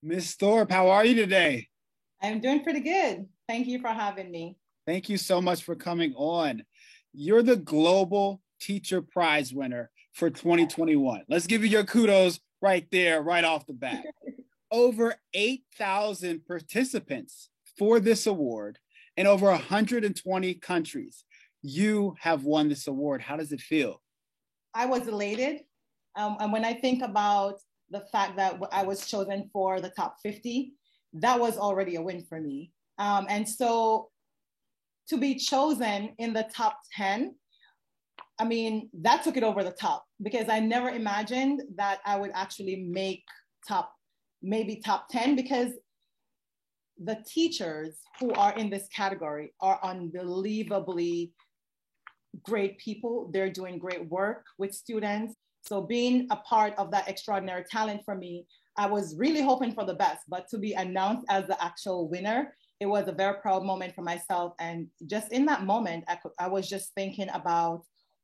Miss Thorpe, how are you today? I'm doing pretty good. Thank you for having me. Thank you so much for coming on. You're the Global Teacher Prize winner for 2021. Let's give you your kudos right there, right off the bat. Over 8,000 participants for this award in over 120 countries. You have won this award. How does it feel? I was elated. And when I think about the fact that I was chosen for the top 50, that was already a win for me. And so to be chosen in the top 10, I mean, that took it over the top because I never imagined that I would actually make maybe top 10 because the teachers who are in this category are unbelievably great people. They're doing great work with students. So being a part of that extraordinary talent for me, I was really hoping for the best, but to be announced as the actual winner, it was a very proud moment for myself. And just in that moment, I was just thinking about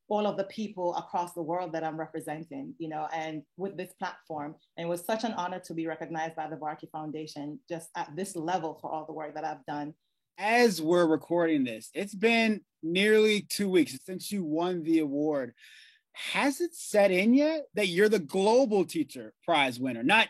all of the people across the world that I'm representing, and with this platform. And it was such an honor to be recognized by the Varkey Foundation just at this level for all the work that I've done. As we're recording this, it's been nearly 2 weeks since you won the award. Has it set in yet that you're the Global Teacher Prize winner? Not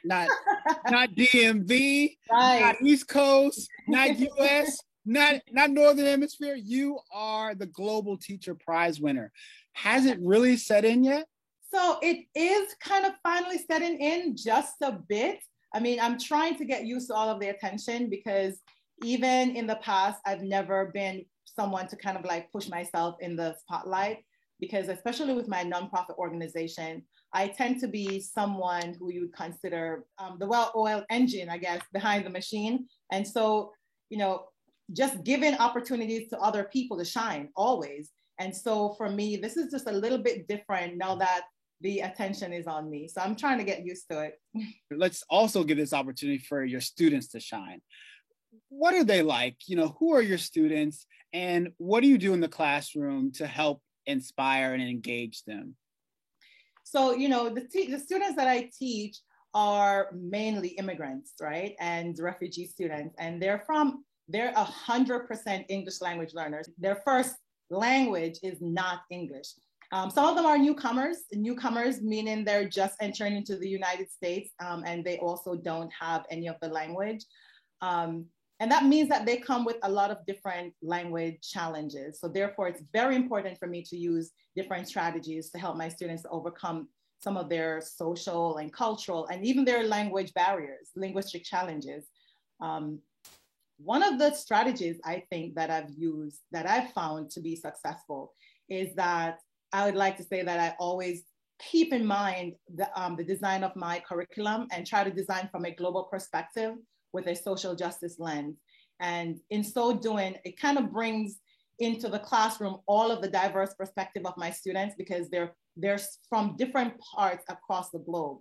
DMV, Right. not East Coast, not US, not Northern Hemisphere. You are the Global Teacher Prize winner. Has it really set in yet? So it is kind of finally setting in just a bit. I mean, I'm trying to get used to all of the attention because even in the past, I've never been someone to kind of like push myself in the spotlight because especially with my nonprofit organization, I tend to be someone who you would consider the well-oiled engine, I guess, behind the machine. And so, just giving opportunities to other people to shine always. And so for me, this is just a little bit different now that the attention is on me. So I'm trying to get used to it. Let's also give this opportunity for your students to shine. What are they like? Who are your students and what do you do in the classroom to help inspire and engage them? So, the students that I teach are mainly immigrants, right? And refugee students. And they're 100% English language learners. Their first language is not English. Some of them are newcomers meaning they're just entering into the United States and they also don't have any of the language. And that means that they come with a lot of different language challenges. So therefore, it's very important for me to use different strategies to help my students to overcome some of their social and cultural and even their language barriers, linguistic challenges. One of the strategies I think that I've used that I've found to be successful is that I would like to say that I always keep in mind the design of my curriculum and try to design from a global perspective with a social justice lens. And in so doing, it kind of brings into the classroom all of the diverse perspective of my students because they're from different parts across the globe.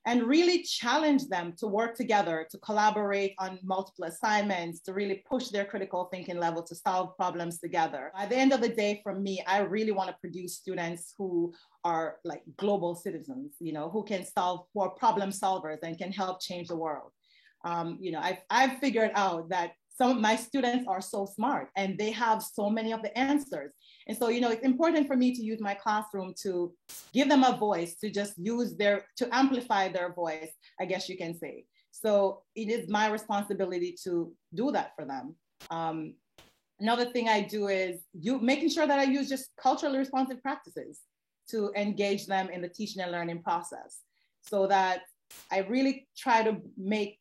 And really challenge them to work together, to collaborate on multiple assignments, to really push their critical thinking level to solve problems together. At the end of the day, for me, I really want to produce students who are like global citizens, who are problem solvers and can help change the world. I've figured out that some of my students are so smart and they have so many of the answers. And so, it's important for me to use my classroom to give them a voice, to just to amplify their voice, I guess you can say. So it is my responsibility to do that for them. Another thing I do is making sure that I use just culturally responsive practices to engage them in the teaching and learning process so that I really try to make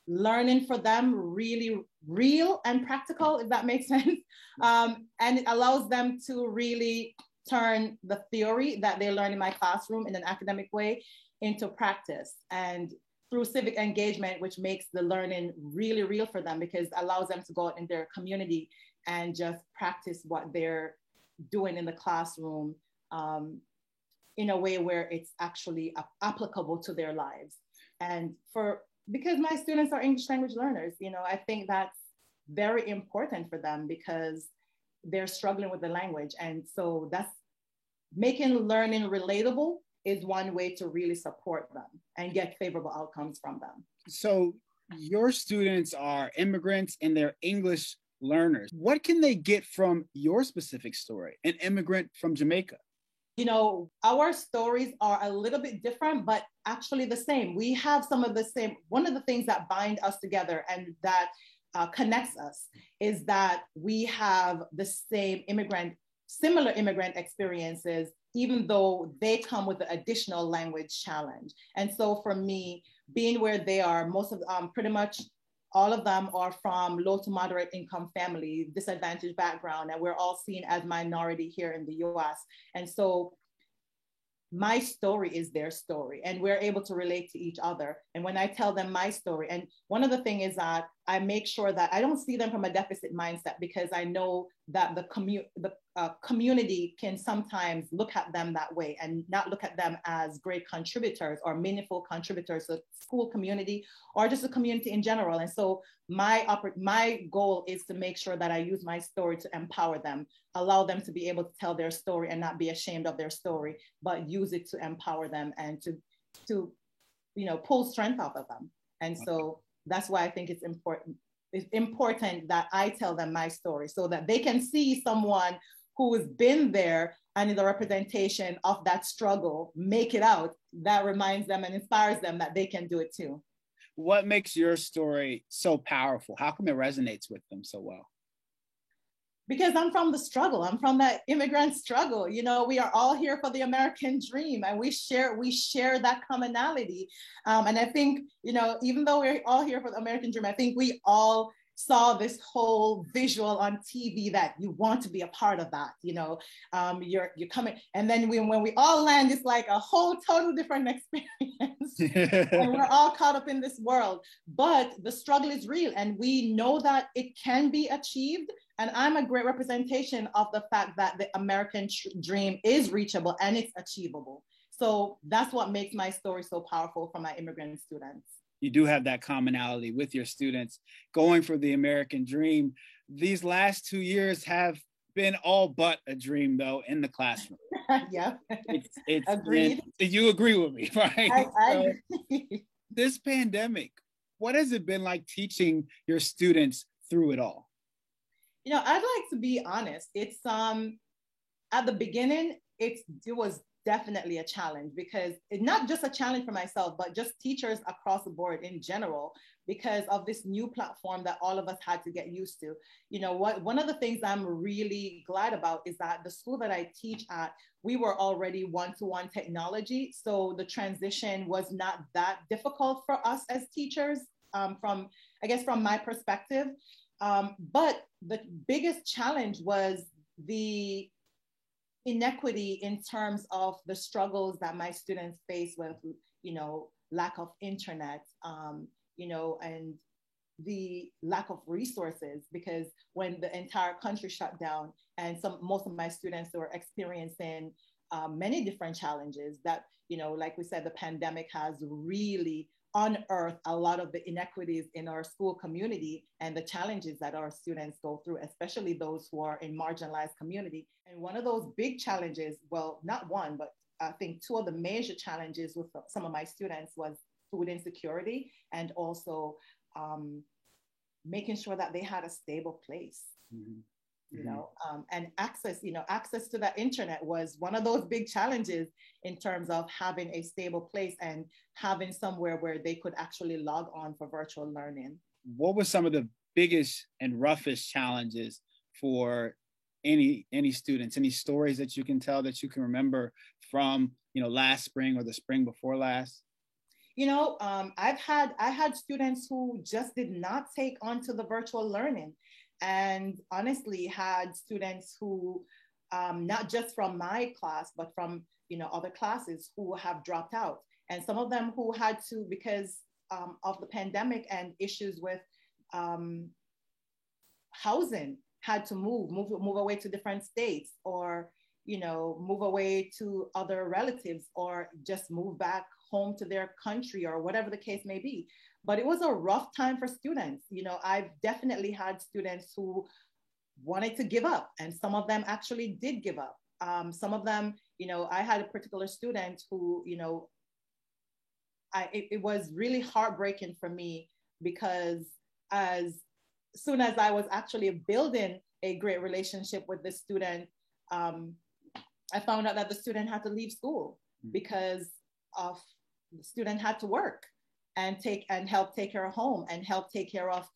learning for them really real and practical, if that makes sense. And it allows them to really turn the theory that they learn in my classroom in an academic way into practice and through civic engagement, which makes the learning really real for them because it allows them to go out in their community and just practice what they're doing in the classroom in a way where it's actually applicable to their lives. And because my students are English language learners, I think that's very important for them because they're struggling with the language. And so that's making learning relatable is one way to really support them and get favorable outcomes from them. So your students are immigrants and they're English learners. What can they get from your specific story, an immigrant from Jamaica? You know, our stories are a little bit different, but actually the same. We have some of the same. One of the things that bind us together and that connects us is that we have the same similar immigrant experiences, even though they come with an additional language challenge. And so for me, being where they are, most of pretty much all of them are from low to moderate income family, disadvantaged background, and we're all seen as minority here in the US. And so my story is their story and we're able to relate to each other. And when I tell them my story, and one of the things is that I make sure that I don't see them from a deficit mindset, because I know that the community can sometimes look at them that way and not look at them as great contributors or meaningful contributors to the school community or just the community in general. And so my goal is to make sure that I use my story to empower them, allow them to be able to tell their story and not be ashamed of their story, but use it to empower them and to pull strength out of them. And so that's why I think it's important that I tell them my story so that they can see someone who has been there and is a representation of that struggle make it out. That reminds them and inspires them that they can do it too. What makes your story so powerful? How come it resonates with them so well? Because I'm from the struggle. I'm from that immigrant struggle. We are all here for the American dream, and we share that commonality. And I think, even though we're all here for the American dream, I think we all saw this whole visual on TV that you want to be a part of that. You're coming, and then when we all land, it's like a whole total different experience. And we're all caught up in this world, but the struggle is real, and we know that it can be achieved. And I'm a great representation of the fact that the American dream is reachable and it's achievable. So that's what makes my story so powerful for my immigrant students. You do have that commonality with your students going for the American dream. These last 2 years have been all but a dream, though, in the classroom. Yeah. It's agreed. You agree with me, right? I agree. This pandemic, what has it been like teaching your students through it all? I'd like to be honest. It's at the beginning, it was definitely a challenge, because it's not just a challenge for myself, but just teachers across the board in general, because of this new platform that all of us had to get used to. One of the things I'm really glad about is that the school that I teach at, we were already one-to-one technology. So the transition was not that difficult for us as teachers, from my perspective. But the biggest challenge was the inequity in terms of the struggles that my students face with, lack of internet, and the lack of resources, because when the entire country shut down and most of my students were experiencing many different challenges that, like we said, the pandemic has really unearth a lot of the inequities in our school community and the challenges that our students go through, especially those who are in marginalized community. And one of those big challenges, well, not one, but I think two of the major challenges with some of my students was food insecurity, and also making sure that they had a stable place. Mm-hmm. And access to that internet was one of those big challenges in terms of having a stable place and having somewhere where they could actually log on for virtual learning. What were some of the biggest and roughest challenges for any students? Any stories that you can tell, that you can remember from last spring or the spring before last? I had students who just did not take onto the virtual learning. And honestly, had students who, not just from my class, but from other classes, who have dropped out. And some of them who had to, because of the pandemic and issues with housing, had to move away to different states, or move away to other relatives, or just move back home to their country, or whatever the case may be. But it was a rough time for students. I've definitely had students who wanted to give up, and some of them actually did give up. Some of them, I had a particular student who, it was really heartbreaking for me because as soon as I was actually building a great relationship with the student, I found out that the student had to leave school because of the student had to work and help take care of home and help take care of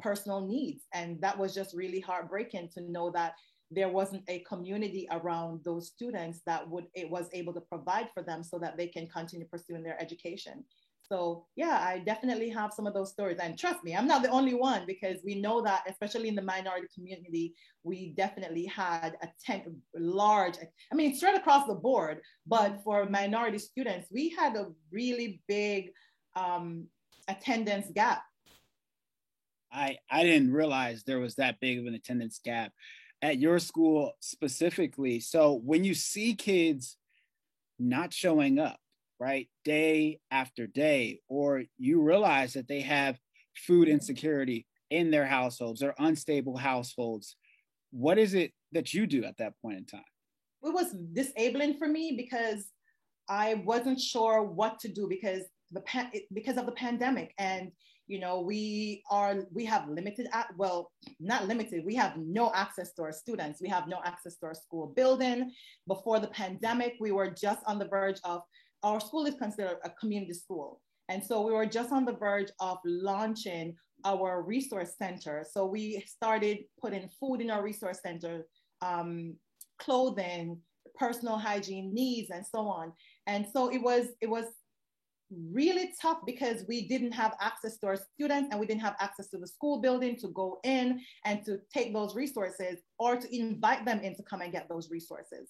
personal needs. And that was just really heartbreaking to know that there wasn't a community around those students that was able to provide for them so that they can continue pursuing their education. So yeah, I definitely have some of those stories. And trust me, I'm not the only one, because we know that, especially in the minority community, we definitely had large, I mean, straight across the board, but for minority students, we had a really big attendance gap. I didn't realize there was that big of an attendance gap at your school specifically. So when you see kids not showing up, right, day after day, or you realize that they have food insecurity in their households or unstable households, what is it that you do at that point in time? It was disabling for me because I wasn't sure what to do because of the pandemic. And you know, we have limited, well, not limited, we have no access to our students. We have no access to our school building. Before the pandemic, we were just on the verge of, our school is considered a community school. And so we were just on the verge of launching our resource center. So we started putting food in our resource center, clothing, personal hygiene needs, and so on. And so it was really tough because we didn't have access to our students and we didn't have access to the school building to go in and to take those resources or to invite them in to come and get those resources.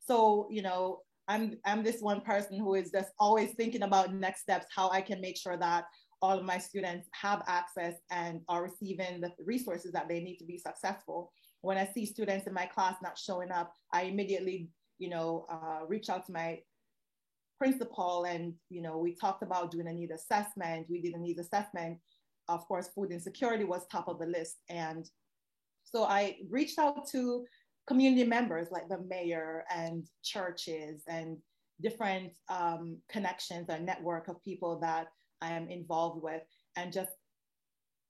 So, you know, I'm this one person who is just always thinking about next steps, how I can make sure that all of my students have access and are receiving the resources that they need to be successful. When I see students in my class not showing up, I immediately, you know, reach out to my principal, and you know, we talked about doing a need assessment. We did a needs assessment. Of course, food insecurity was top of the list, and so I reached out to community members like the mayor and churches and different connections or network of people that I am involved with, and just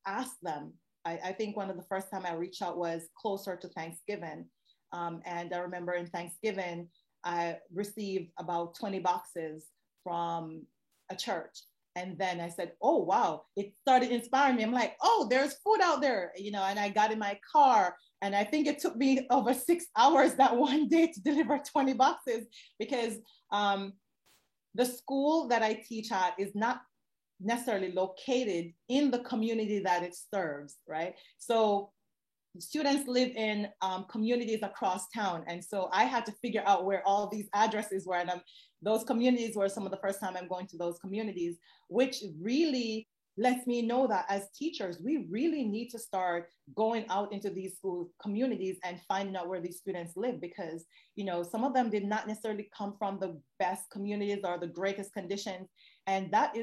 asked them. I think one of the first time I reached out was closer to Thanksgiving, and I remember in Thanksgiving I received about 20 boxes from a church. And then I said, oh, wow, it started inspiring me. I'm like, oh, there's food out there, you know, and I got in my car. And I think it took me over 6 hours that one day to deliver 20 boxes because the school that I teach at is not necessarily located in the community that it serves, right? So students live in communities across town. And so I had to figure out where all these addresses were. And those communities were some of the first time I'm going to those communities, which really lets me know that as teachers, we really need to start going out into these school communities and finding out where these students live, because, you know, some of them did not necessarily come from the best communities or the greatest conditions. And that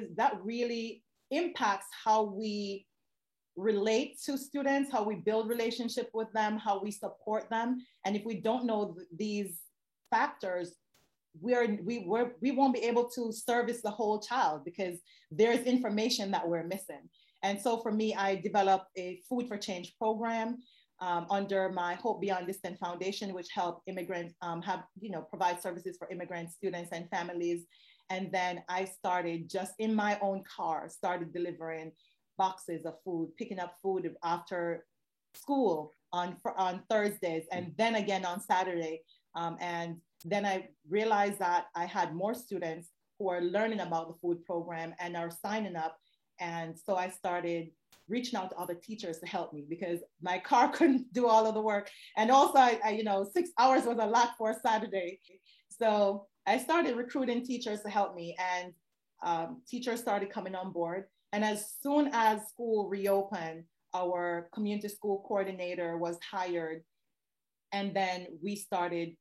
really impacts how we relate to students, how we build relationship with them, how we support them. And if we don't know these factors, we won't be able to service the whole child because there's information that we're missing. And so for me, I developed a Food for Change program under my Hope Beyond Distance Foundation, which help immigrants provide services for immigrant students and families. And then I started just in my own car, started delivering boxes of food, picking up food after school on Thursdays, and then again on Saturday. And then I realized that I had more students who are learning about the food program and are signing up. And so I started reaching out to other teachers to help me because my car couldn't do all of the work. And also, I 6 hours was a lot for a Saturday. So I started recruiting teachers to help me, and teachers started coming on board. And as soon as school reopened, our community school coordinator was hired. And then we started,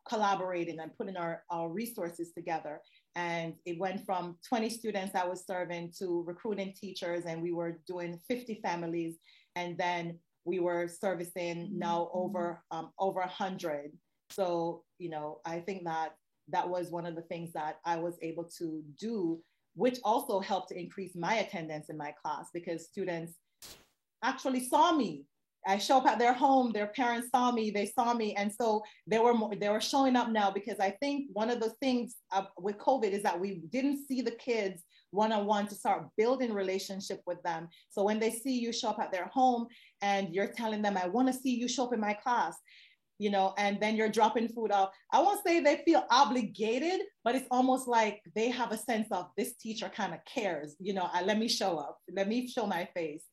collaborating and putting our resources together. And it went from 20 students I was serving to recruiting teachers, and we were doing 50 families. And then we were servicing now over 100. So, I think that that was one of the things that I was able to do, which also helped to increase my attendance in my class because students actually saw me. I show up at their home, their parents saw me, they saw me. And so they were showing up now because I think one of the things with COVID is that we didn't see the kids one-on-one to start building relationship with them. So when they see you show up at their home and you're telling them, I want to see you show up in my class, you know, and then you're dropping food off. I won't say they feel obligated, but it's almost like they have a sense of this teacher kind of cares, you know, let me show up, let me show my face.